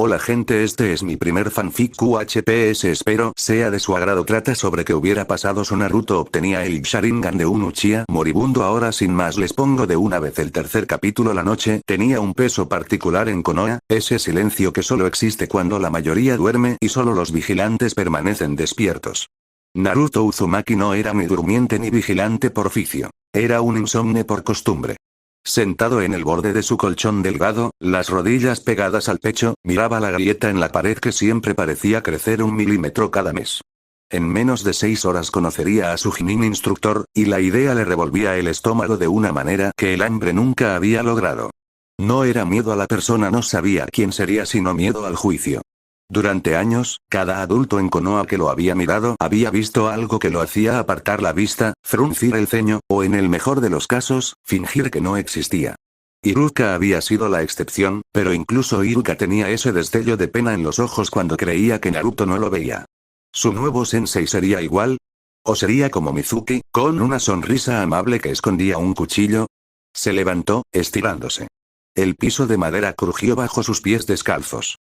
Hola gente, este es mi primer fanfic QHPS, espero sea de su agrado. Trata sobre que hubiera pasado si Naruto obtenía el Sharingan de un Uchiha moribundo. Ahora sin más les pongo de una vez el tercer capítulo. La noche tenía un peso particular en Konoha, ese silencio que solo existe cuando la mayoría duerme y solo los vigilantes permanecen despiertos. Naruto Uzumaki no era ni durmiente ni vigilante por oficio, era un insomne por costumbre. Sentado en el borde de su colchón delgado, las rodillas pegadas al pecho, miraba la grieta en la pared que siempre parecía crecer 1 milímetro cada mes. En menos de 6 horas conocería a su Chunin instructor, y la idea le revolvía el estómago de una manera que el hambre nunca había logrado. No era miedo a la persona, no sabía quién sería, sino miedo al juicio. Durante años, cada adulto en Konoha que lo había mirado había visto algo que lo hacía apartar la vista, fruncir el ceño, o en el mejor de los casos, fingir que no existía. Iruka había sido la excepción, pero incluso Iruka tenía ese destello de pena en los ojos cuando creía que Naruto no lo veía. ¿Su nuevo sensei sería igual? ¿O sería como Mizuki, con una sonrisa amable que escondía un cuchillo? Se levantó, estirándose. El piso de madera crujió bajo sus pies descalzos.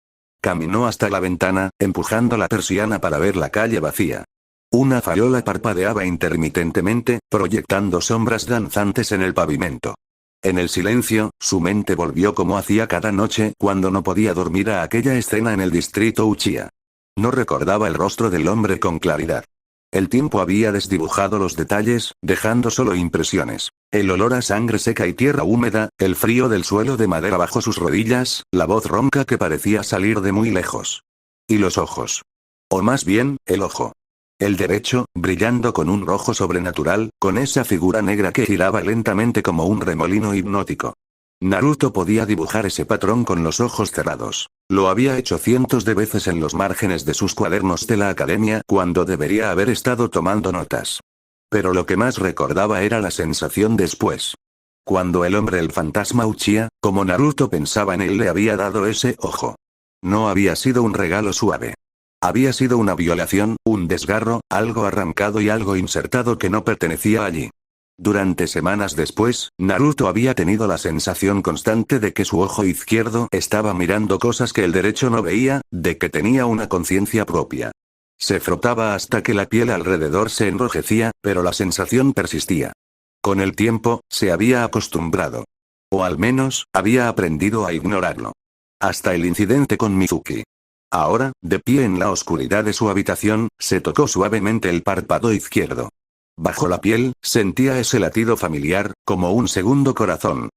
Caminó hasta la ventana, empujando la persiana para ver la calle vacía. Una farola parpadeaba intermitentemente, proyectando sombras danzantes en el pavimento. En el silencio, su mente volvió como hacía cada noche cuando no podía dormir a aquella escena en el distrito Uchiha. No recordaba el rostro del hombre con claridad. El tiempo había desdibujado los detalles, dejando solo impresiones. El olor a sangre seca y tierra húmeda, el frío del suelo de madera bajo sus rodillas, la voz ronca que parecía salir de muy lejos. Y los ojos. O más bien, el ojo. El derecho, brillando con un rojo sobrenatural, con esa figura negra que giraba lentamente como un remolino hipnótico. Naruto podía dibujar ese patrón con los ojos cerrados. Lo había hecho cientos de veces en los márgenes de sus cuadernos de la academia cuando debería haber estado tomando notas. Pero lo que más recordaba era la sensación después. Cuando el hombre, el fantasma Uchiha, como Naruto pensaba en él, le había dado ese ojo. No había sido un regalo suave. Había sido una violación, un desgarro, algo arrancado y algo insertado que no pertenecía allí. Durante semanas después, Naruto había tenido la sensación constante de que su ojo izquierdo estaba mirando cosas que el derecho no veía, de que tenía una conciencia propia. Se frotaba hasta que la piel alrededor se enrojecía, pero la sensación persistía. Con el tiempo, se había acostumbrado. O al menos, había aprendido a ignorarlo. Hasta el incidente con Mizuki. Ahora, de pie en la oscuridad de su habitación, se tocó suavemente el párpado izquierdo. Bajo la piel, sentía ese latido familiar, como un segundo corazón.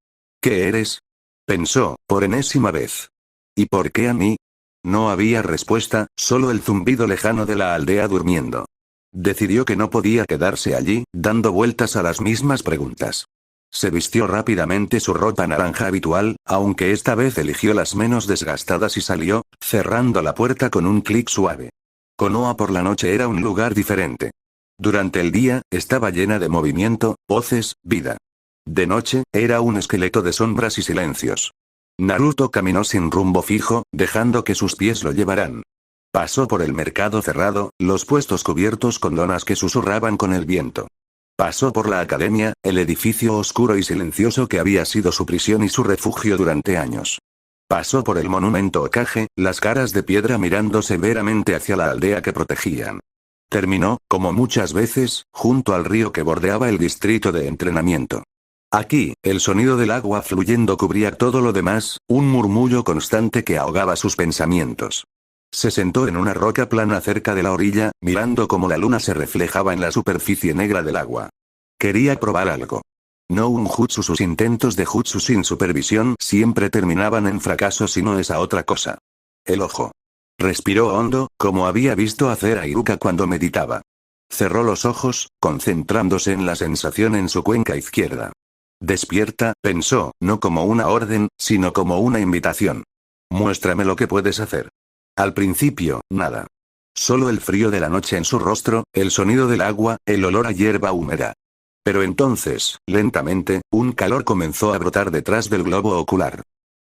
¿Qué eres? Pensó, por enésima vez. ¿Y por qué a mí? No había respuesta, solo el zumbido lejano de la aldea durmiendo. Decidió que no podía quedarse allí, dando vueltas a las mismas preguntas. Se vistió rápidamente su ropa naranja habitual, aunque esta vez eligió las menos desgastadas y salió, cerrando la puerta con un clic suave. Konoha por la noche era un lugar diferente. Durante el día, estaba llena de movimiento, voces, vida. De noche, era un esqueleto de sombras y silencios. Naruto caminó sin rumbo fijo, dejando que sus pies lo llevaran. Pasó por el mercado cerrado, los puestos cubiertos con lonas que susurraban con el viento. Pasó por la academia, el edificio oscuro y silencioso que había sido su prisión y su refugio durante años. Pasó por el monumento Hokage, las caras de piedra mirando severamente hacia la aldea que protegían. Terminó, como muchas veces, junto al río que bordeaba el distrito de entrenamiento. Aquí, el sonido del agua fluyendo cubría todo lo demás, un murmullo constante que ahogaba sus pensamientos. Se sentó en una roca plana cerca de la orilla, mirando cómo la luna se reflejaba en la superficie negra del agua. Quería probar algo. No un jutsu, sus intentos de jutsu sin supervisión siempre terminaban en fracaso, sino esa otra cosa. El ojo. Respiró hondo, como había visto hacer a Iruka cuando meditaba. Cerró los ojos, concentrándose en la sensación en su cuenca izquierda. Despierta, pensó, no como una orden, sino como una invitación. Muéstrame lo que puedes hacer. Al principio, nada. Solo el frío de la noche en su rostro, el sonido del agua, el olor a hierba húmeda. Pero entonces, lentamente, un calor comenzó a brotar detrás del globo ocular.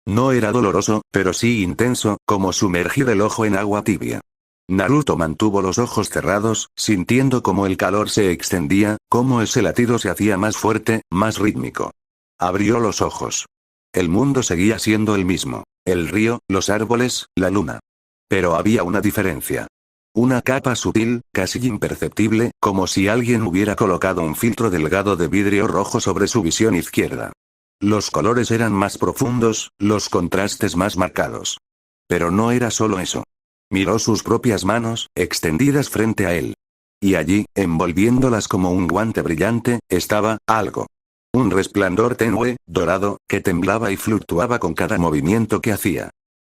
No era doloroso, pero sí intenso, como sumergir el ojo en agua tibia. Naruto mantuvo los ojos cerrados, sintiendo cómo el calor se extendía, cómo ese latido se hacía más fuerte, más rítmico. Abrió los ojos. El mundo seguía siendo el mismo. El río, los árboles, la luna. Pero había una diferencia. Una capa sutil, casi imperceptible, como si alguien hubiera colocado un filtro delgado de vidrio rojo sobre su visión izquierda. Los colores eran más profundos, los contrastes más marcados. Pero no era solo eso. Miró sus propias manos, extendidas frente a él. Y allí, envolviéndolas como un guante brillante, estaba algo. Un resplandor tenue, dorado, que temblaba y fluctuaba con cada movimiento que hacía.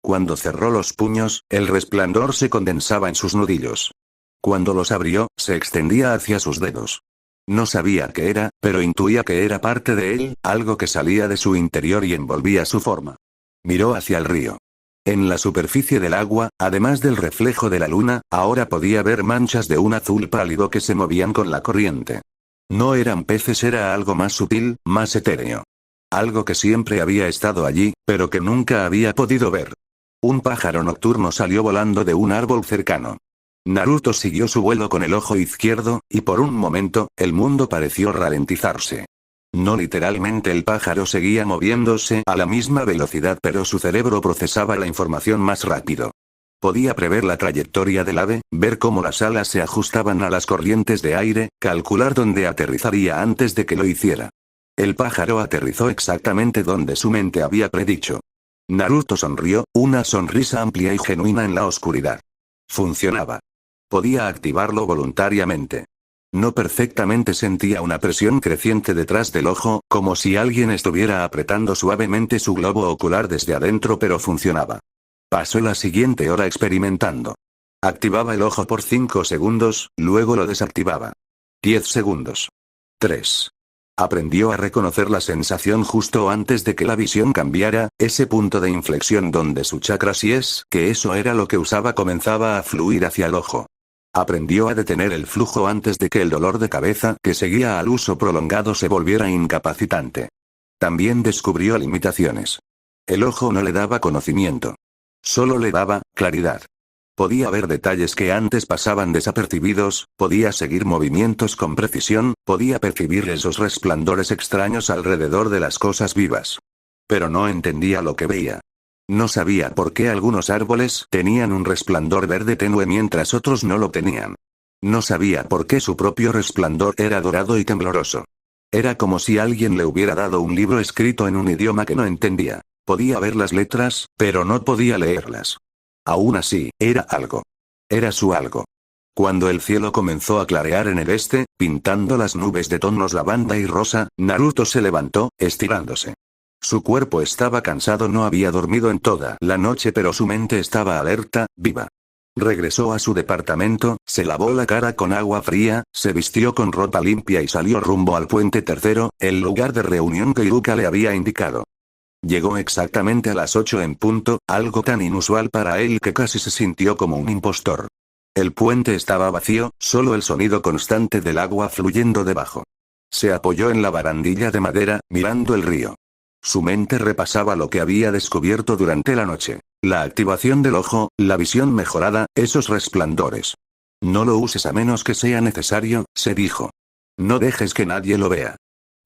Cuando cerró los puños, el resplandor se condensaba en sus nudillos. Cuando los abrió, se extendía hacia sus dedos. No sabía qué era, pero intuía que era parte de él, algo que salía de su interior y envolvía su forma. Miró hacia el río. En la superficie del agua, además del reflejo de la luna, ahora podía ver manchas de un azul pálido que se movían con la corriente. No eran peces, era algo más sutil, más etéreo. Algo que siempre había estado allí, pero que nunca había podido ver. Un pájaro nocturno salió volando de un árbol cercano. Naruto siguió su vuelo con el ojo izquierdo, y por un momento, el mundo pareció ralentizarse. No literalmente, el pájaro seguía moviéndose a la misma velocidad, pero su cerebro procesaba la información más rápido. Podía prever la trayectoria del ave, ver cómo las alas se ajustaban a las corrientes de aire, calcular dónde aterrizaría antes de que lo hiciera. El pájaro aterrizó exactamente donde su mente había predicho. Naruto sonrió, una sonrisa amplia y genuina en la oscuridad. Funcionaba. Podía activarlo voluntariamente. No perfectamente, sentía una presión creciente detrás del ojo, como si alguien estuviera apretando suavemente su globo ocular desde adentro, pero funcionaba. Pasó la siguiente hora experimentando. Activaba el ojo por 5 segundos, luego lo desactivaba. 10 segundos. 3. Aprendió a reconocer la sensación justo antes de que la visión cambiara, ese punto de inflexión donde su chakra, si es que eso era lo que usaba, comenzaba a fluir hacia el ojo. Aprendió a detener el flujo antes de que el dolor de cabeza que seguía al uso prolongado se volviera incapacitante. También descubrió limitaciones. El ojo no le daba conocimiento. Solo le daba claridad. Podía ver detalles que antes pasaban desapercibidos, podía seguir movimientos con precisión, podía percibir esos resplandores extraños alrededor de las cosas vivas. Pero no entendía lo que veía. No sabía por qué algunos árboles tenían un resplandor verde tenue mientras otros no lo tenían. No sabía por qué su propio resplandor era dorado y tembloroso. Era como si alguien le hubiera dado un libro escrito en un idioma que no entendía. Podía ver las letras, pero no podía leerlas. Aún así, era algo. Era su algo. Cuando el cielo comenzó a clarear en el este, pintando las nubes de tonos lavanda y rosa, Naruto se levantó, estirándose. Su cuerpo estaba cansado, no había dormido en toda la noche, pero su mente estaba alerta, viva. Regresó a su departamento, se lavó la cara con agua fría, se vistió con ropa limpia y salió rumbo al puente tercero, el lugar de reunión que Iruka le había indicado. Llegó exactamente a las 8 en punto, algo tan inusual para él que casi se sintió como un impostor. El puente estaba vacío, solo el sonido constante del agua fluyendo debajo. Se apoyó en la barandilla de madera, mirando el río. Su mente repasaba lo que había descubierto durante la noche. La activación del ojo, la visión mejorada, esos resplandores. No lo uses a menos que sea necesario, se dijo. No dejes que nadie lo vea.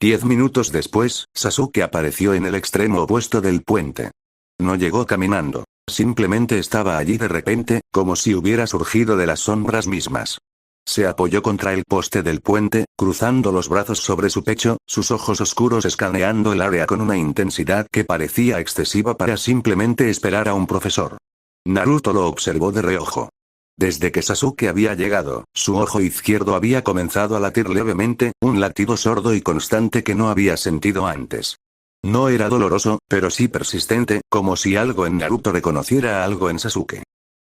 10 minutos después, Sasuke apareció en el extremo opuesto del puente. No llegó caminando. Simplemente estaba allí de repente, como si hubiera surgido de las sombras mismas. Se apoyó contra el poste del puente, cruzando los brazos sobre su pecho, sus ojos oscuros escaneando el área con una intensidad que parecía excesiva para simplemente esperar a un profesor. Naruto lo observó de reojo. Desde que Sasuke había llegado, su ojo izquierdo había comenzado a latir levemente, un latido sordo y constante que no había sentido antes. No era doloroso, pero sí persistente, como si algo en Naruto reconociera algo en Sasuke.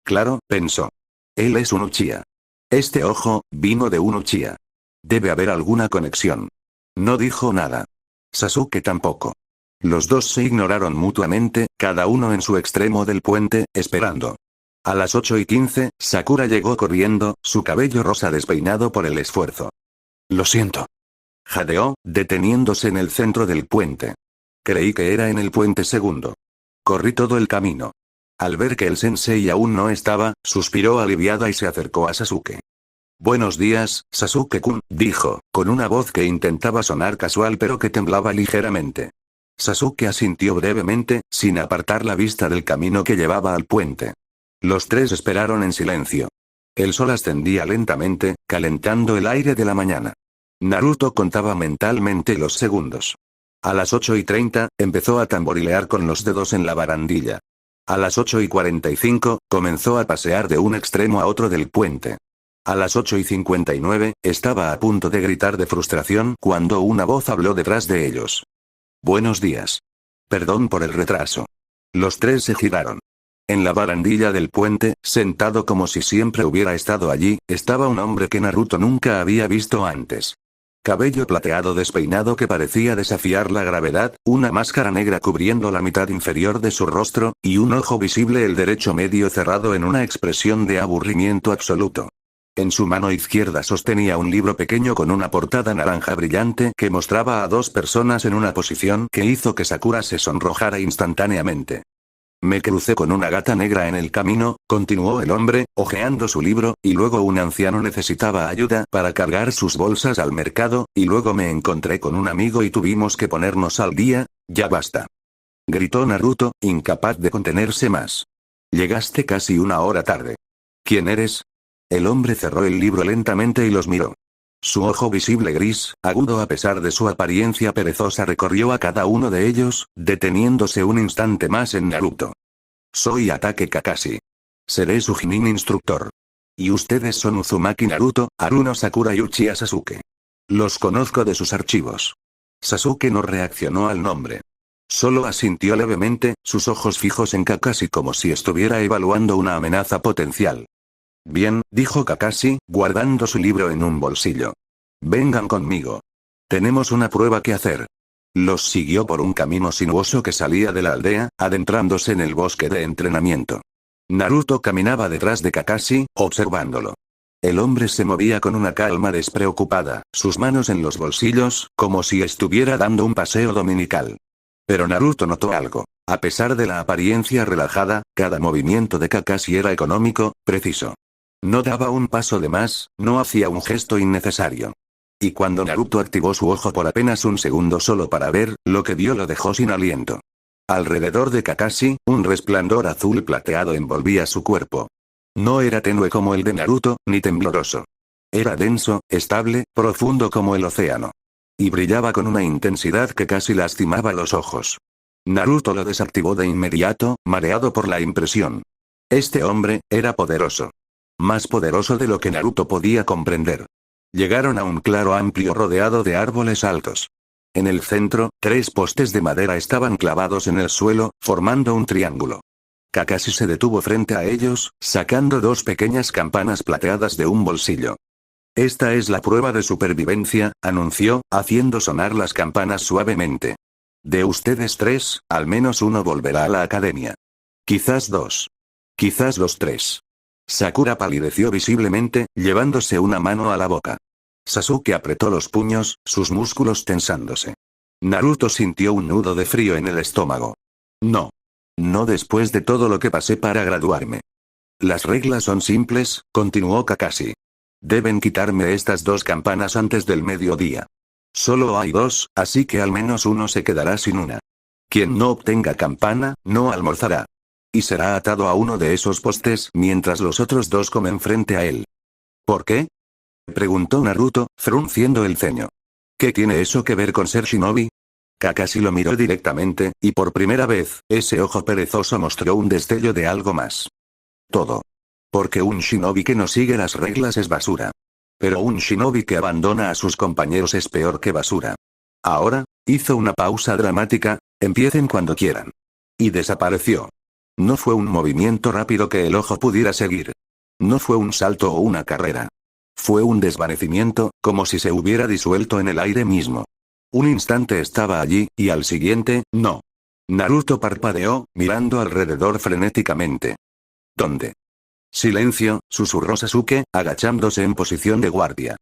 Claro, pensó. Él es un Uchiha. Este ojo, vino de un Uchiha. Debe haber alguna conexión. No dijo nada. Sasuke tampoco. Los dos se ignoraron mutuamente, cada uno en su extremo del puente, esperando. A las 8:15, Sakura llegó corriendo, su cabello rosa despeinado por el esfuerzo. Lo siento. Jadeó, deteniéndose en el centro del puente. Creí que era en el puente segundo. Corrí todo el camino. Al ver que el sensei aún no estaba, suspiró aliviada y se acercó a Sasuke. Buenos días, Sasuke-kun, dijo, con una voz que intentaba sonar casual pero que temblaba ligeramente. Sasuke asintió brevemente, sin apartar la vista del camino que llevaba al puente. Los tres esperaron en silencio. El sol ascendía lentamente, calentando el aire de la mañana. Naruto contaba mentalmente los segundos. A las 8:30, empezó a tamborilear con los dedos en la barandilla. A las 8:45, comenzó a pasear de un extremo a otro del puente. A las 8:59, estaba a punto de gritar de frustración cuando una voz habló detrás de ellos. Buenos días. Perdón por el retraso. Los tres se giraron. En la barandilla del puente, sentado como si siempre hubiera estado allí, estaba un hombre que Naruto nunca había visto antes. Cabello plateado despeinado que parecía desafiar la gravedad, una máscara negra cubriendo la mitad inferior de su rostro, y un ojo visible el derecho medio cerrado en una expresión de aburrimiento absoluto. En su mano izquierda sostenía un libro pequeño con una portada naranja brillante que mostraba a dos personas en una posición que hizo que Sakura se sonrojara instantáneamente. Me crucé con una gata negra en el camino, continuó el hombre, hojeando su libro, y luego un anciano necesitaba ayuda para cargar sus bolsas al mercado, y luego me encontré con un amigo y tuvimos que ponernos al día. Ya basta. Gritó Naruto, incapaz de contenerse más. Llegaste casi una hora tarde. ¿Quién eres? El hombre cerró el libro lentamente y los miró. Su ojo visible gris, agudo a pesar de su apariencia perezosa, recorrió a cada uno de ellos, deteniéndose un instante más en Naruto. Soy Ataque Kakashi. Seré su Chunin instructor. Y ustedes son Uzumaki Naruto, Haruno Sakura y Uchiha Sasuke. Los conozco de sus archivos. Sasuke no reaccionó al nombre. Solo asintió levemente, sus ojos fijos en Kakashi como si estuviera evaluando una amenaza potencial. Bien, dijo Kakashi, guardando su libro en un bolsillo. Vengan conmigo. Tenemos una prueba que hacer. Los siguió por un camino sinuoso que salía de la aldea, adentrándose en el bosque de entrenamiento. Naruto caminaba detrás de Kakashi, observándolo. El hombre se movía con una calma despreocupada, sus manos en los bolsillos, como si estuviera dando un paseo dominical. Pero Naruto notó algo. A pesar de la apariencia relajada, cada movimiento de Kakashi era económico, preciso. No daba un paso de más, no hacía un gesto innecesario. Y cuando Naruto activó su ojo por apenas un segundo solo para ver, lo que vio lo dejó sin aliento. Alrededor de Kakashi, un resplandor azul plateado envolvía su cuerpo. No era tenue como el de Naruto, ni tembloroso. Era denso, estable, profundo como el océano. Y brillaba con una intensidad que casi lastimaba los ojos. Naruto lo desactivó de inmediato, mareado por la impresión. Este hombre, era poderoso. Más poderoso de lo que Naruto podía comprender. Llegaron a un claro amplio rodeado de árboles altos. En el centro, 3 postes de madera estaban clavados en el suelo, formando un triángulo. Kakashi se detuvo frente a ellos, sacando 2 pequeñas campanas plateadas de un bolsillo. Esta es la prueba de supervivencia, anunció, haciendo sonar las campanas suavemente. De ustedes 3, al menos uno volverá a la academia. Quizás 2. Quizás los 3. Sakura palideció visiblemente, llevándose una mano a la boca. Sasuke apretó los puños, sus músculos tensándose. Naruto sintió un nudo de frío en el estómago. No. No después de todo lo que pasé para graduarme. Las reglas son simples, continuó Kakashi. Deben quitarme estas 2 campanas antes del mediodía. Solo hay 2, así que al menos uno se quedará sin una. Quien no obtenga campana, no almorzará. Y será atado a uno de esos postes mientras los otros 2 comen frente a él. ¿Por qué? Preguntó Naruto, frunciendo el ceño. ¿Qué tiene eso que ver con ser shinobi? Kakashi lo miró directamente, y por primera vez, ese ojo perezoso mostró un destello de algo más. Todo. Porque un shinobi que no sigue las reglas es basura. Pero un shinobi que abandona a sus compañeros es peor que basura. Ahora, hizo una pausa dramática, empiecen cuando quieran. Y desapareció. No fue un movimiento rápido que el ojo pudiera seguir. No fue un salto o una carrera. Fue un desvanecimiento, como si se hubiera disuelto en el aire mismo. Un instante estaba allí, y al siguiente, no. Naruto parpadeó, mirando alrededor frenéticamente. ¿Dónde? Silencio, susurró Sasuke, agachándose en posición de guardia.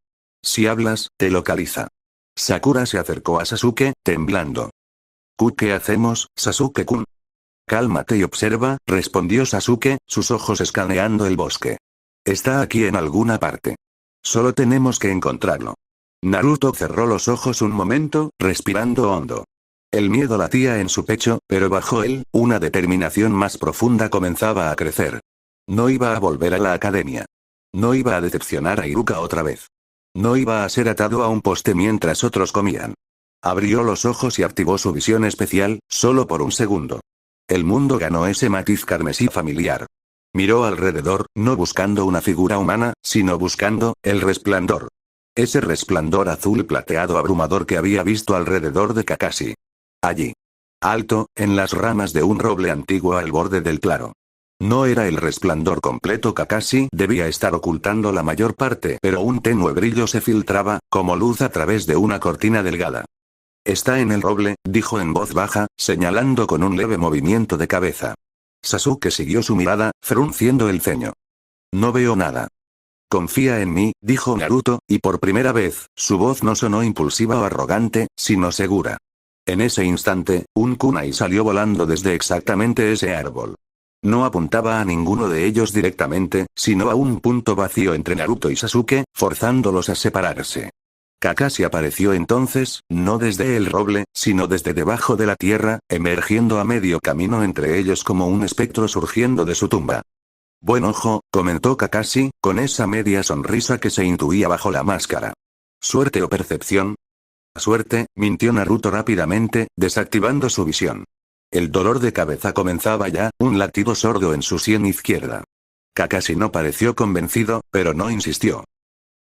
Si hablas, te localiza. Sakura se acercó a Sasuke, temblando. ¿Qué hacemos, Sasuke-kun? Cálmate y observa, respondió Sasuke, sus ojos escaneando el bosque. Está aquí en alguna parte. Solo tenemos que encontrarlo. Naruto cerró los ojos un momento, respirando hondo. El miedo latía en su pecho, pero bajo él, una determinación más profunda comenzaba a crecer. No iba a volver a la academia. No iba a decepcionar a Iruka otra vez. No iba a ser atado a un poste mientras otros comían. Abrió los ojos y activó su visión especial, solo por un segundo. El mundo ganó ese matiz carmesí familiar. Miró alrededor, no buscando una figura humana, sino buscando el resplandor. Ese resplandor azul plateado abrumador que había visto alrededor de Kakashi. Allí. Alto, en las ramas de un roble antiguo al borde del claro. No era el resplandor completo, Kakashi debía estar ocultando la mayor parte, pero un tenue brillo se filtraba, como luz a través de una cortina delgada. Está en el roble, dijo en voz baja, señalando con un leve movimiento de cabeza. Sasuke siguió su mirada, frunciendo el ceño. No veo nada. Confía en mí, dijo Naruto, y por primera vez, su voz no sonó impulsiva o arrogante, sino segura. En ese instante, un kunai salió volando desde exactamente ese árbol. No apuntaba a ninguno de ellos directamente, sino a un punto vacío entre Naruto y Sasuke, forzándolos a separarse. Kakashi apareció entonces, no desde el roble, sino desde debajo de la tierra, emergiendo a medio camino entre ellos como un espectro surgiendo de su tumba. Buen ojo, comentó Kakashi, con esa media sonrisa que se intuía bajo la máscara. ¿Suerte o percepción? Suerte, mintió Naruto rápidamente, desactivando su visión. El dolor de cabeza comenzaba ya, un latido sordo en su sien izquierda. Kakashi no pareció convencido, pero no insistió.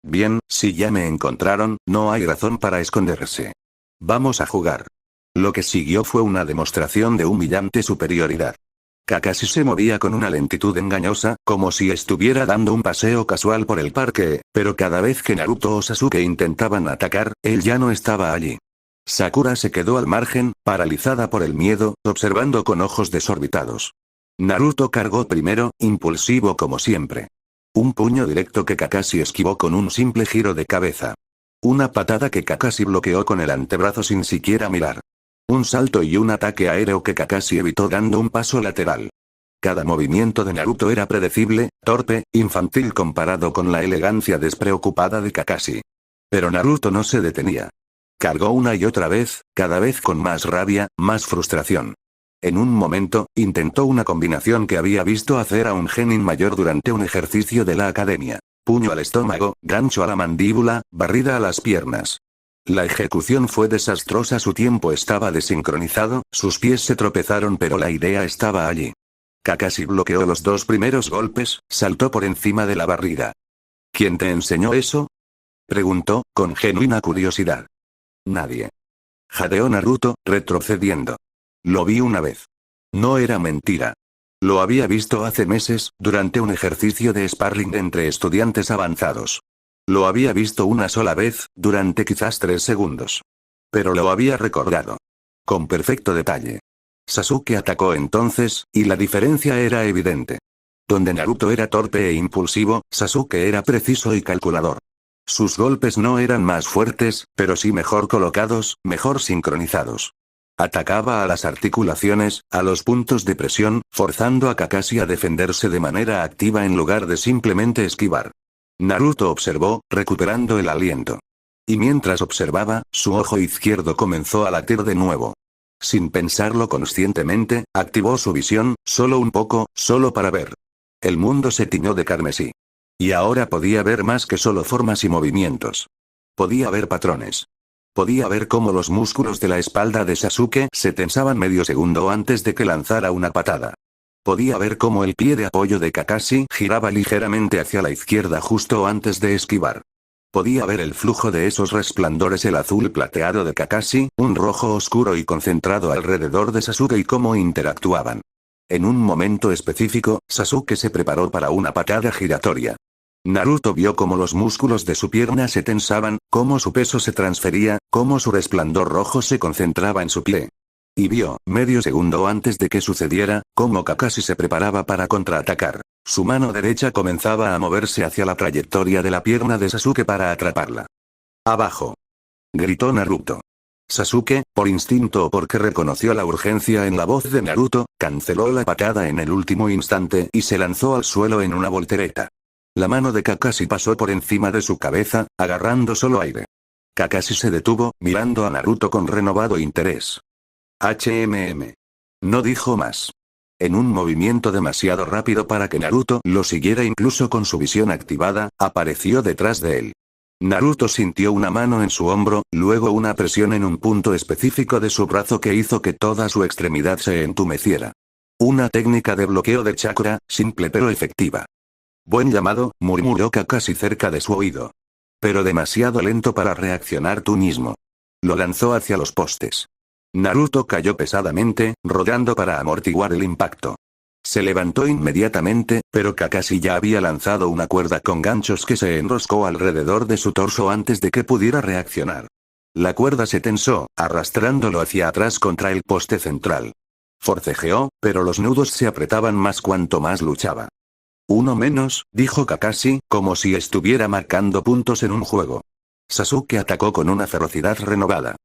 Bien, si ya me encontraron, no hay razón para esconderse. Vamos a jugar. Lo que siguió fue una demostración de humillante superioridad. Kakashi se movía con una lentitud engañosa, como si estuviera dando un paseo casual por el parque, pero cada vez que Naruto o Sasuke intentaban atacar, él ya no estaba allí. Sakura se quedó al margen, paralizada por el miedo, observando con ojos desorbitados. Naruto cargó primero, impulsivo como siempre. Un puño directo que Kakashi esquivó con un simple giro de cabeza. Una patada que Kakashi bloqueó con el antebrazo sin siquiera mirar. Un salto y un ataque aéreo que Kakashi evitó dando un paso lateral. Cada movimiento de Naruto era predecible, torpe, infantil comparado con la elegancia despreocupada de Kakashi. Pero Naruto no se detenía. Cargó una y otra vez, cada vez con más rabia, más frustración. En un momento, intentó una combinación que había visto hacer a un genin mayor durante un ejercicio de la academia. Puño al estómago, gancho a la mandíbula, barrida a las piernas. La ejecución fue desastrosa, su tiempo estaba desincronizado, sus pies se tropezaron, pero la idea estaba allí. Kakashi bloqueó los dos primeros golpes, saltó por encima de la barriga. ¿Quién te enseñó eso? Preguntó, con genuina curiosidad. Nadie. Jadeó Naruto, retrocediendo. Lo vi una vez. No era mentira. Lo había visto hace meses, durante un ejercicio de sparring entre estudiantes avanzados. Lo había visto una sola vez, durante quizás 3 segundos. Pero lo había recordado. Con perfecto detalle. Sasuke atacó entonces, y la diferencia era evidente. Donde Naruto era torpe e impulsivo, Sasuke era preciso y calculador. Sus golpes no eran más fuertes, pero sí mejor colocados, mejor sincronizados. Atacaba a las articulaciones, a los puntos de presión, forzando a Kakashi a defenderse de manera activa en lugar de simplemente esquivar. Naruto observó, recuperando el aliento. Y mientras observaba, su ojo izquierdo comenzó a latir de nuevo. Sin pensarlo conscientemente, activó su visión, solo un poco, solo para ver. El mundo se tiñó de carmesí. Y ahora podía ver más que solo formas y movimientos. Podía ver patrones. Podía ver cómo los músculos de la espalda de Sasuke se tensaban medio segundo antes de que lanzara una patada. Podía ver cómo el pie de apoyo de Kakashi giraba ligeramente hacia la izquierda justo antes de esquivar. Podía ver el flujo de esos resplandores, el azul plateado de Kakashi, un rojo oscuro y concentrado alrededor de Sasuke y cómo interactuaban. En un momento específico, Sasuke se preparó para una patada giratoria. Naruto vio cómo los músculos de su pierna se tensaban, cómo su peso se transfería, cómo su resplandor rojo se concentraba en su pie. Y vio, medio segundo antes de que sucediera, cómo Kakashi se preparaba para contraatacar. Su mano derecha comenzaba a moverse hacia la trayectoria de la pierna de Sasuke para atraparla. ¡Abajo! Gritó Naruto. Sasuke, por instinto o porque reconoció la urgencia en la voz de Naruto, canceló la patada en el último instante y se lanzó al suelo en una voltereta. La mano de Kakashi pasó por encima de su cabeza, agarrando solo aire. Kakashi se detuvo, mirando a Naruto con renovado interés. No dijo más. En un movimiento demasiado rápido para que Naruto lo siguiera incluso con su visión activada, apareció detrás de él. Naruto sintió una mano en su hombro, luego una presión en un punto específico de su brazo que hizo que toda su extremidad se entumeciera. Una técnica de bloqueo de chakra, simple pero efectiva. Buen llamado, murmuró Kakashi cerca de su oído. Pero demasiado lento para reaccionar tú mismo. Lo lanzó hacia los postes. Naruto cayó pesadamente, rodando para amortiguar el impacto. Se levantó inmediatamente, pero Kakashi ya había lanzado una cuerda con ganchos que se enroscó alrededor de su torso antes de que pudiera reaccionar. La cuerda se tensó, arrastrándolo hacia atrás contra el poste central. Forcejeó, pero los nudos se apretaban más cuanto más luchaba. Uno menos, dijo Kakashi, como si estuviera marcando puntos en un juego. Sasuke atacó con una ferocidad renovada.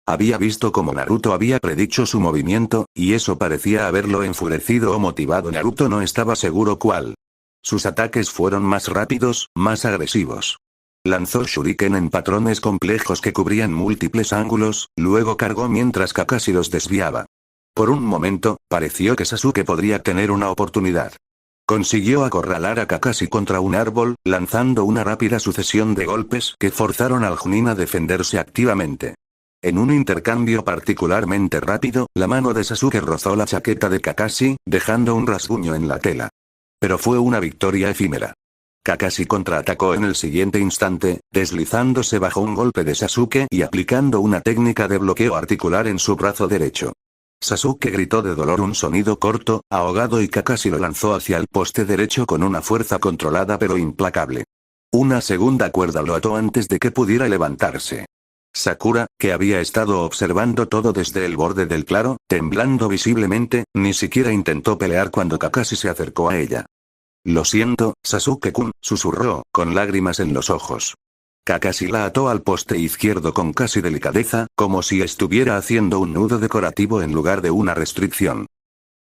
Había visto cómo Naruto había predicho su movimiento, y eso parecía haberlo enfurecido o motivado. Naruto no estaba seguro cuál. Sus ataques fueron más rápidos, más agresivos. Lanzó shuriken en patrones complejos que cubrían múltiples ángulos, luego cargó mientras Kakashi los desviaba. Por un momento, pareció que Sasuke podría tener una oportunidad. Consiguió acorralar a Kakashi contra un árbol, lanzando una rápida sucesión de golpes que forzaron al Chunin a defenderse activamente. En un intercambio particularmente rápido, la mano de Sasuke rozó la chaqueta de Kakashi, dejando un rasguño en la tela. Pero fue una victoria efímera. Kakashi contraatacó en el siguiente instante, deslizándose bajo un golpe de Sasuke y aplicando una técnica de bloqueo articular en su brazo derecho. Sasuke gritó de dolor un sonido corto, ahogado y Kakashi lo lanzó hacia el poste derecho con una fuerza controlada pero implacable. Una segunda cuerda lo ató antes de que pudiera levantarse. Sakura, que había estado observando todo desde el borde del claro, temblando visiblemente, ni siquiera intentó pelear cuando Kakashi se acercó a ella. Lo siento, Sasuke-kun, susurró, con lágrimas en los ojos. Kakashi la ató al poste izquierdo con casi delicadeza, como si estuviera haciendo un nudo decorativo en lugar de una restricción.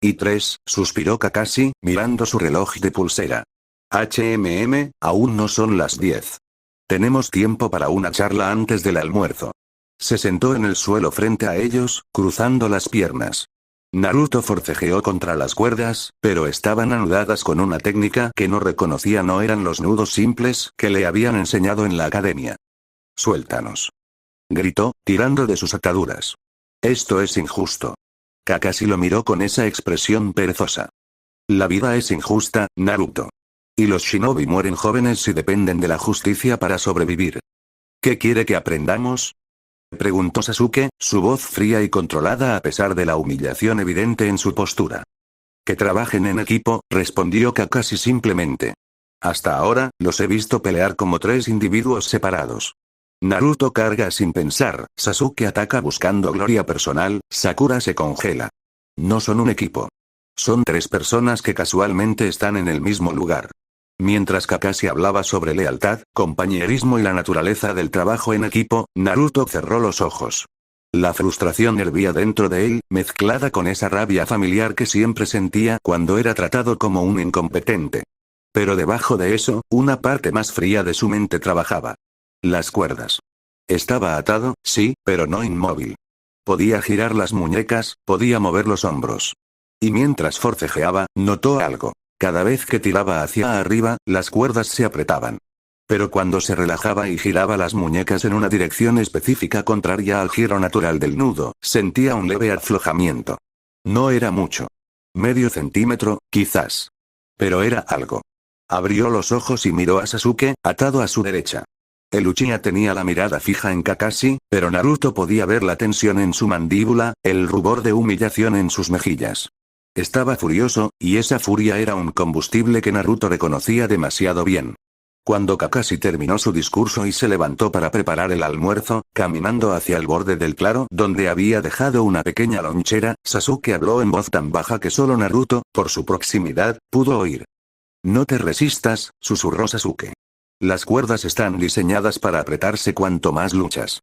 Y 3, suspiró Kakashi, mirando su reloj de pulsera. Aún no son las 10. Tenemos tiempo para una charla antes del almuerzo. Se sentó en el suelo frente a ellos, cruzando las piernas. Naruto forcejeó contra las cuerdas, pero estaban anudadas con una técnica que no reconocía. No eran los nudos simples que le habían enseñado en la academia. Suéltanos. Gritó, tirando de sus ataduras. Esto es injusto. Kakashi lo miró con esa expresión perezosa. La vida es injusta, Naruto. Y los shinobi mueren jóvenes y dependen de la justicia para sobrevivir. ¿Qué quiere que aprendamos? Preguntó Sasuke, su voz fría y controlada a pesar de la humillación evidente en su postura. Que trabajen en equipo, respondió Kakashi simplemente. Hasta ahora, los he visto pelear como 3 individuos separados. Naruto carga sin pensar, Sasuke ataca buscando gloria personal, Sakura se congela. No son un equipo. Son 3 personas que casualmente están en el mismo lugar. Mientras Kakashi hablaba sobre lealtad, compañerismo y la naturaleza del trabajo en equipo, Naruto cerró los ojos. La frustración hervía dentro de él, mezclada con esa rabia familiar que siempre sentía cuando era tratado como un incompetente. Pero debajo de eso, una parte más fría de su mente trabajaba. Las cuerdas. Estaba atado, sí, pero no inmóvil. Podía girar las muñecas, podía mover los hombros. Y mientras forcejeaba, notó algo. Cada vez que tiraba hacia arriba, las cuerdas se apretaban. Pero cuando se relajaba y giraba las muñecas en una dirección específica contraria al giro natural del nudo, sentía un leve aflojamiento. No era mucho. Medio centímetro, quizás. Pero era algo. Abrió los ojos y miró a Sasuke, atado a su derecha. El Uchiha tenía la mirada fija en Kakashi, pero Naruto podía ver la tensión en su mandíbula, el rubor de humillación en sus mejillas. Estaba furioso, y esa furia era un combustible que Naruto reconocía demasiado bien. Cuando Kakashi terminó su discurso y se levantó para preparar el almuerzo, caminando hacia el borde del claro donde había dejado una pequeña lonchera, Sasuke habló en voz tan baja que solo Naruto, por su proximidad, pudo oír. No te resistas, susurró Sasuke. Las cuerdas están diseñadas para apretarse cuanto más luchas.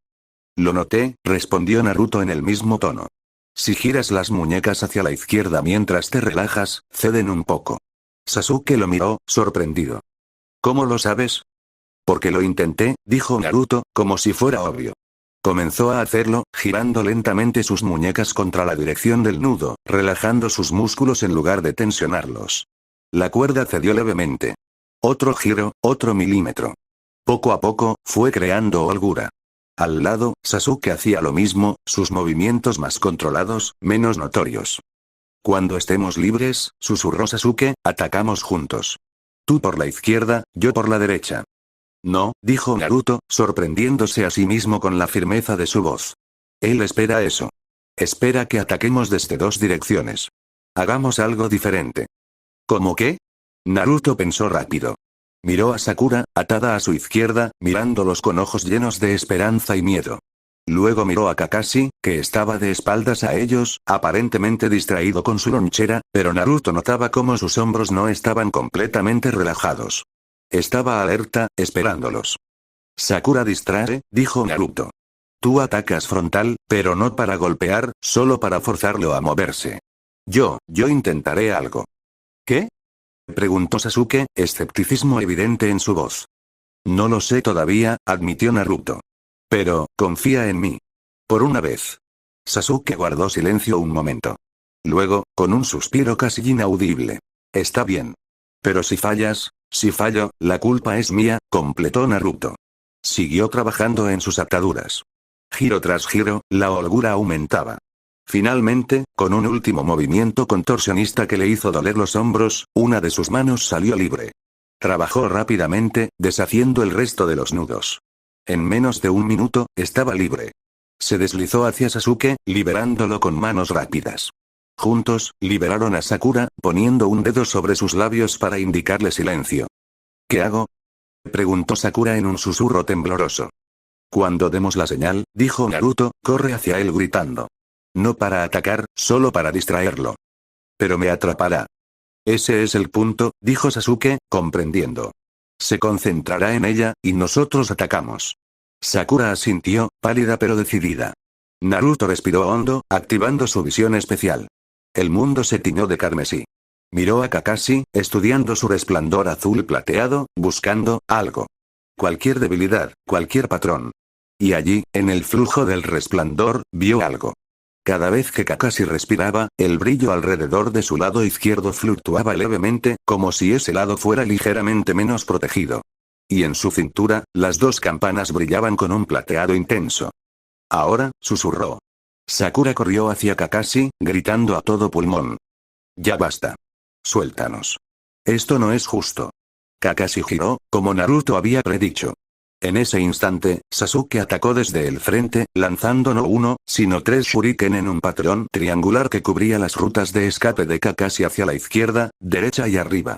Lo noté, respondió Naruto en el mismo tono. Si giras las muñecas hacia la izquierda mientras te relajas, ceden un poco. Sasuke lo miró, sorprendido. ¿Cómo lo sabes? Porque lo intenté, dijo Naruto, como si fuera obvio. Comenzó a hacerlo, girando lentamente sus muñecas contra la dirección del nudo, relajando sus músculos en lugar de tensionarlos. La cuerda cedió levemente. Otro giro, otro milímetro. Poco a poco, fue creando holgura. Al lado, Sasuke hacía lo mismo, sus movimientos más controlados, menos notorios. Cuando estemos libres, susurró Sasuke, atacamos juntos. Tú por la izquierda, yo por la derecha. No, dijo Naruto, sorprendiéndose a sí mismo con la firmeza de su voz. Él espera eso. Espera que ataquemos desde dos direcciones. Hagamos algo diferente. ¿Cómo qué? Naruto pensó rápido. Miró a Sakura, atada a su izquierda, mirándolos con ojos llenos de esperanza y miedo. Luego miró a Kakashi, que estaba de espaldas a ellos, aparentemente distraído con su lonchera, pero Naruto notaba cómo sus hombros no estaban completamente relajados. Estaba alerta, esperándolos. Sakura distrae, dijo Naruto. Tú atacas frontal, pero no para golpear, solo para forzarlo a moverse. Yo intentaré algo. ¿Qué? Preguntó Sasuke, escepticismo evidente en su voz. No lo sé todavía, admitió Naruto. Pero, confía en mí. Por una vez. Sasuke guardó silencio un momento. Luego, con un suspiro casi inaudible. Está bien. Pero si fallas, si fallo, la culpa es mía, completó Naruto. Siguió trabajando en sus ataduras. Giro tras giro, la holgura aumentaba. Finalmente, con un último movimiento contorsionista que le hizo doler los hombros, una de sus manos salió libre. Trabajó rápidamente, deshaciendo el resto de los nudos. En menos de un minuto, estaba libre. Se deslizó hacia Sasuke, liberándolo con manos rápidas. Juntos, liberaron a Sakura, poniendo un dedo sobre sus labios para indicarle silencio. ¿Qué hago? Preguntó Sakura en un susurro tembloroso. Cuando demos la señal, dijo Naruto, corre hacia él gritando. No para atacar, solo para distraerlo. Pero me atrapará. Ese es el punto, dijo Sasuke, comprendiendo. Se concentrará en ella, y nosotros atacamos. Sakura asintió, pálida pero decidida. Naruto respiró hondo, activando su visión especial. El mundo se tiñó de carmesí. Miró a Kakashi, estudiando su resplandor azul plateado, buscando algo. Cualquier debilidad, cualquier patrón. Y allí, en el flujo del resplandor, vio algo. Cada vez que Kakashi respiraba, el brillo alrededor de su lado izquierdo fluctuaba levemente, como si ese lado fuera ligeramente menos protegido. Y en su cintura, las dos campanas brillaban con un plateado intenso. Ahora, susurró. Sakura corrió hacia Kakashi, gritando a todo pulmón. Ya basta. Suéltanos. Esto no es justo. Kakashi giró, como Naruto había predicho. En ese instante, Sasuke atacó desde el frente, lanzando no uno, sino tres shuriken en un patrón triangular que cubría las rutas de escape de Kakashi hacia la izquierda, derecha y arriba.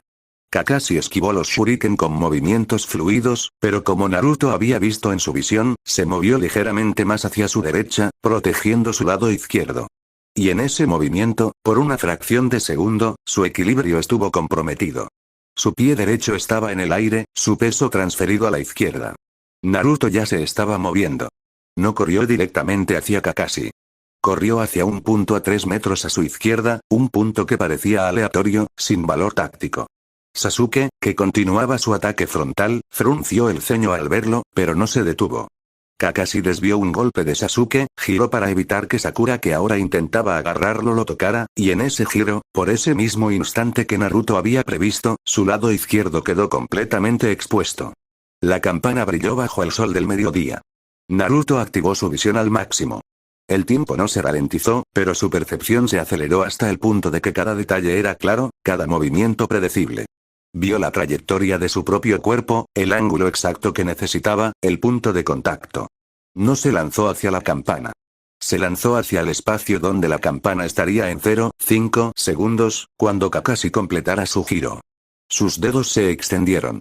Kakashi esquivó los shuriken con movimientos fluidos, pero como Naruto había visto en su visión, se movió ligeramente más hacia su derecha, protegiendo su lado izquierdo. Y en ese movimiento, por una fracción de segundo, su equilibrio estuvo comprometido. Su pie derecho estaba en el aire, su peso transferido a la izquierda. Naruto ya se estaba moviendo. No corrió directamente hacia Kakashi. Corrió hacia un punto a 3 metros a su izquierda, un punto que parecía aleatorio, sin valor táctico. Sasuke, que continuaba su ataque frontal, frunció el ceño al verlo, pero no se detuvo. Kakashi desvió un golpe de Sasuke, giró para evitar que Sakura, que ahora intentaba agarrarlo, lo tocara, y en ese giro, por ese mismo instante que Naruto había previsto, su lado izquierdo quedó completamente expuesto. La campana brilló bajo el sol del mediodía. Naruto activó su visión al máximo. El tiempo no se ralentizó, pero su percepción se aceleró hasta el punto de que cada detalle era claro, cada movimiento predecible. Vio la trayectoria de su propio cuerpo, el ángulo exacto que necesitaba, el punto de contacto. No se lanzó hacia la campana. Se lanzó hacia el espacio donde la campana estaría en 0,5 segundos, cuando Kakashi completara su giro. Sus dedos se extendieron.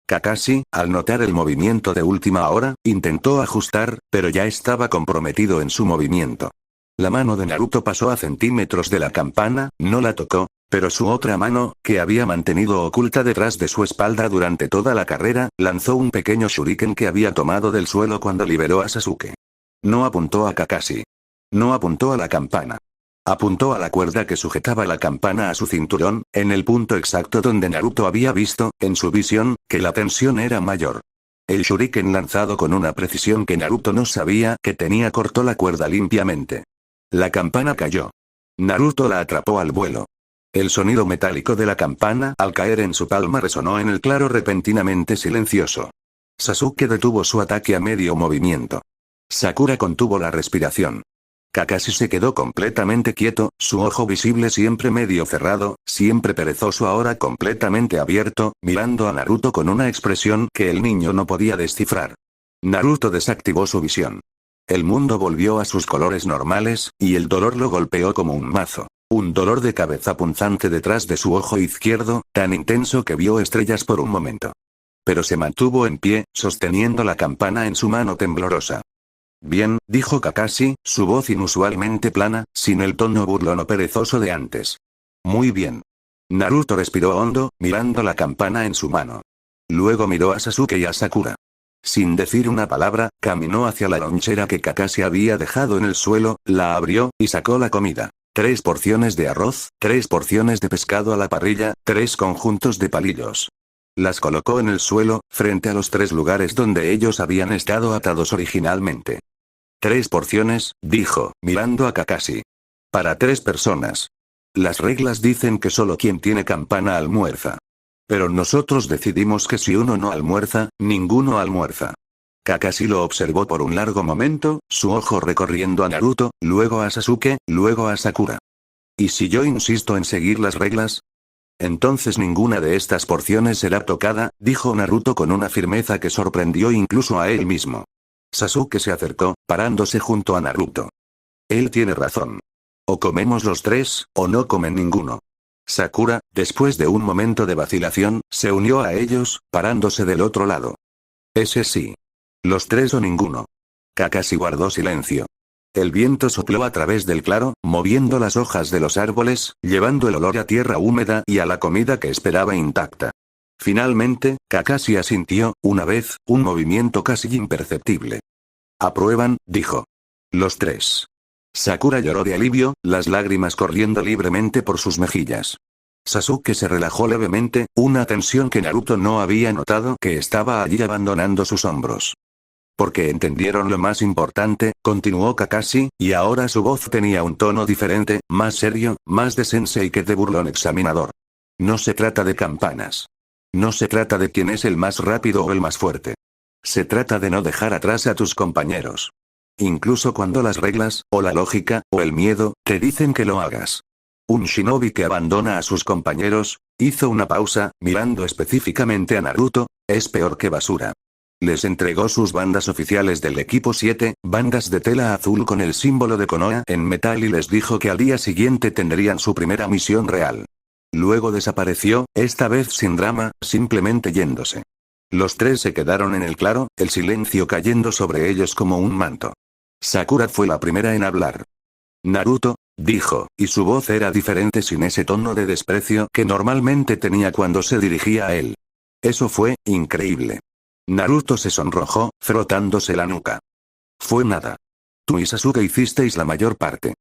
Kakashi, al notar el movimiento de última hora, intentó ajustar, pero ya estaba comprometido en su movimiento. La mano de Naruto pasó a centímetros de la campana, no la tocó, pero su otra mano, que había mantenido oculta detrás de su espalda durante toda la carrera, lanzó un pequeño shuriken que había tomado del suelo cuando liberó a Sasuke. No apuntó a Kakashi. No apuntó a la campana. Apuntó a la cuerda que sujetaba la campana a su cinturón, en el punto exacto donde Naruto había visto, en su visión, que la tensión era mayor. El shuriken lanzado con una precisión que Naruto no sabía que tenía cortó la cuerda limpiamente. La campana cayó. Naruto la atrapó al vuelo. El sonido metálico de la campana al caer en su palma resonó en el claro repentinamente silencioso. Sasuke detuvo su ataque a medio movimiento. Sakura contuvo la respiración. Kakashi se quedó completamente quieto, su ojo visible siempre medio cerrado, siempre perezoso ahora completamente abierto, mirando a Naruto con una expresión que el niño no podía descifrar. Naruto desactivó su visión. El mundo volvió a sus colores normales, y el dolor lo golpeó como un mazo. Un dolor de cabeza punzante detrás de su ojo izquierdo, tan intenso que vio estrellas por un momento. Pero se mantuvo en pie, sosteniendo la campana en su mano temblorosa. Bien, dijo Kakashi, su voz inusualmente plana, sin el tono burlón o perezoso de antes. Muy bien. Naruto respiró hondo, mirando la campana en su mano. Luego miró a Sasuke y a Sakura. Sin decir una palabra, caminó hacia la lonchera que Kakashi había dejado en el suelo, la abrió, y sacó la comida. 3 porciones de arroz, 3 porciones de pescado a la parrilla, 3 conjuntos de palillos. Las colocó en el suelo, frente a los 3 lugares donde ellos habían estado atados originalmente. 3 porciones, dijo, mirando a Kakashi. Para 3 personas. Las reglas dicen que solo quien tiene campana almuerza. Pero nosotros decidimos que si uno no almuerza, ninguno almuerza. Kakashi lo observó por un largo momento, su ojo recorriendo a Naruto, luego a Sasuke, luego a Sakura. ¿Y si yo insisto en seguir las reglas? Entonces ninguna de estas porciones será tocada, dijo Naruto con una firmeza que sorprendió incluso a él mismo. Sasuke se acercó, parándose junto a Naruto. Él tiene razón. O comemos los 3, o no comen ninguno. Sakura, después de un momento de vacilación, se unió a ellos, parándose del otro lado. Ese sí. Los 3 o ninguno. Kakashi guardó silencio. El viento sopló a través del claro, moviendo las hojas de los árboles, llevando el olor a tierra húmeda y a la comida que esperaba intacta. Finalmente, Kakashi asintió, una vez, un movimiento casi imperceptible. «Aprueban», dijo. Los 3. Sakura lloró de alivio, las lágrimas corriendo libremente por sus mejillas. Sasuke se relajó levemente, una tensión que Naruto no había notado que estaba allí abandonando sus hombros. Porque entendieron lo más importante, continuó Kakashi, y ahora su voz tenía un tono diferente, más serio, más de sensei que de burlón examinador. No se trata de campanas. No se trata de quién es el más rápido o el más fuerte. Se trata de no dejar atrás a tus compañeros. Incluso cuando las reglas, o la lógica, o el miedo, te dicen que lo hagas. Un shinobi que abandona a sus compañeros, hizo una pausa, mirando específicamente a Naruto, es peor que basura. Les entregó sus bandas oficiales del equipo 7, bandas de tela azul con el símbolo de Konoha en metal y les dijo que al día siguiente tendrían su primera misión real. Luego desapareció, esta vez sin drama, simplemente yéndose. Los 3 se quedaron en el claro, el silencio cayendo sobre ellos como un manto. Sakura fue la primera en hablar. Naruto, dijo, y su voz era diferente sin ese tono de desprecio que normalmente tenía cuando se dirigía a él. Eso fue, increíble. Naruto se sonrojó, frotándose la nuca. Fue nada. Tú y Sasuke hicisteis la mayor parte.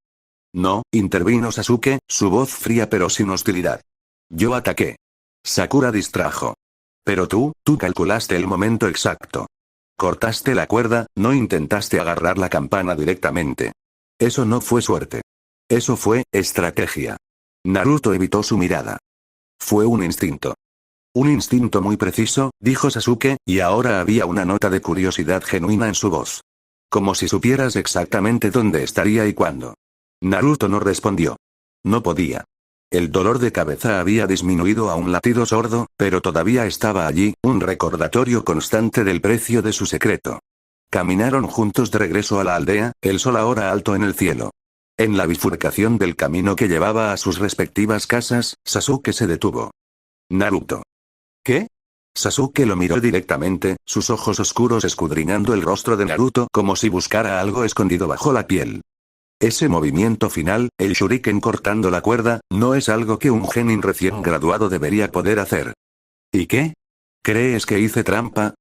No, intervino Sasuke, su voz fría pero sin hostilidad. Yo ataqué. Sakura distrajo. Pero tú calculaste el momento exacto. Cortaste la cuerda, no intentaste agarrar la campana directamente. Eso no fue suerte. Eso fue, estrategia. Naruto evitó su mirada. Fue un instinto. Un instinto muy preciso, dijo Sasuke, y ahora había una nota de curiosidad genuina en su voz. Como si supieras exactamente dónde estaría y cuándo. Naruto no respondió. No podía. El dolor de cabeza había disminuido a un latido sordo, pero todavía estaba allí, un recordatorio constante del precio de su secreto. Caminaron juntos de regreso a la aldea, el sol ahora alto en el cielo. En la bifurcación del camino que llevaba a sus respectivas casas, Sasuke se detuvo. Naruto. ¿Qué? Sasuke lo miró directamente, sus ojos oscuros escudriñando el rostro de Naruto como si buscara algo escondido bajo la piel. Ese movimiento final, el shuriken cortando la cuerda, no es algo que un genin recién graduado debería poder hacer. ¿Y qué? ¿Crees que hice trampa?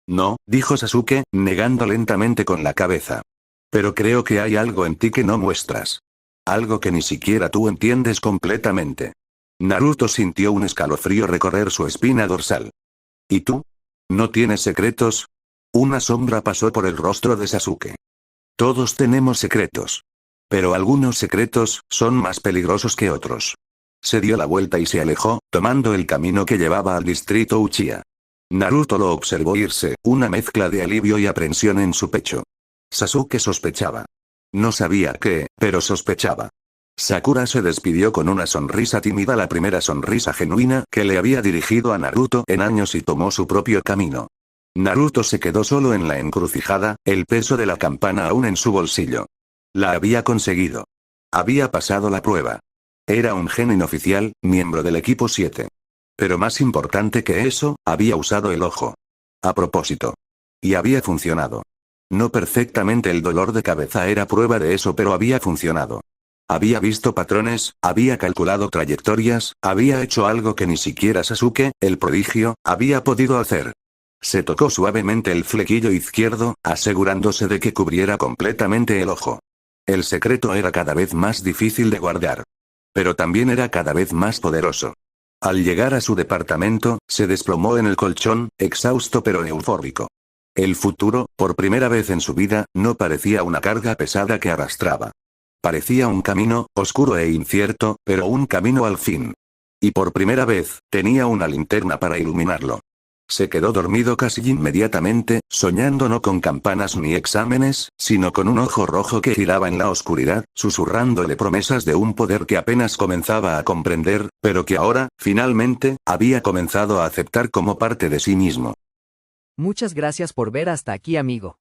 No, dijo Sasuke, negando lentamente con la cabeza. Pero creo que hay algo en ti que no muestras. Algo que ni siquiera tú entiendes completamente. Naruto sintió un escalofrío recorrer su espina dorsal. ¿Y tú? ¿No tienes secretos? Una sombra pasó por el rostro de Sasuke. Todos tenemos secretos. Pero algunos secretos son más peligrosos que otros. Se dio la vuelta y se alejó, tomando el camino que llevaba al distrito Uchiha. Naruto lo observó irse, una mezcla de alivio y aprensión en su pecho. Sasuke sospechaba. No sabía qué, pero sospechaba. Sakura se despidió con una sonrisa tímida, la primera sonrisa genuina que le había dirigido a Naruto en años, y tomó su propio camino. Naruto se quedó solo en la encrucijada, el peso de la campana aún en su bolsillo. La había conseguido. Había pasado la prueba. Era un genin oficial, miembro del equipo 7. Pero más importante que eso, había usado el ojo. A propósito. Y había funcionado. No perfectamente, el dolor de cabeza era prueba de eso, pero había funcionado. Había visto patrones, había calculado trayectorias, había hecho algo que ni siquiera Sasuke, el prodigio, había podido hacer. Se tocó suavemente el flequillo izquierdo, asegurándose de que cubriera completamente el ojo. El secreto era cada vez más difícil de guardar. Pero también era cada vez más poderoso. Al llegar a su departamento, se desplomó en el colchón, exhausto pero eufórico. El futuro, por primera vez en su vida, no parecía una carga pesada que arrastraba. Parecía un camino, oscuro e incierto, pero un camino al fin. Y por primera vez, tenía una linterna para iluminarlo. Se quedó dormido casi inmediatamente, soñando no con campanas ni exámenes, sino con un ojo rojo que giraba en la oscuridad, susurrándole promesas de un poder que apenas comenzaba a comprender, pero que ahora, finalmente, había comenzado a aceptar como parte de sí mismo. Muchas gracias por ver hasta aquí, amigo.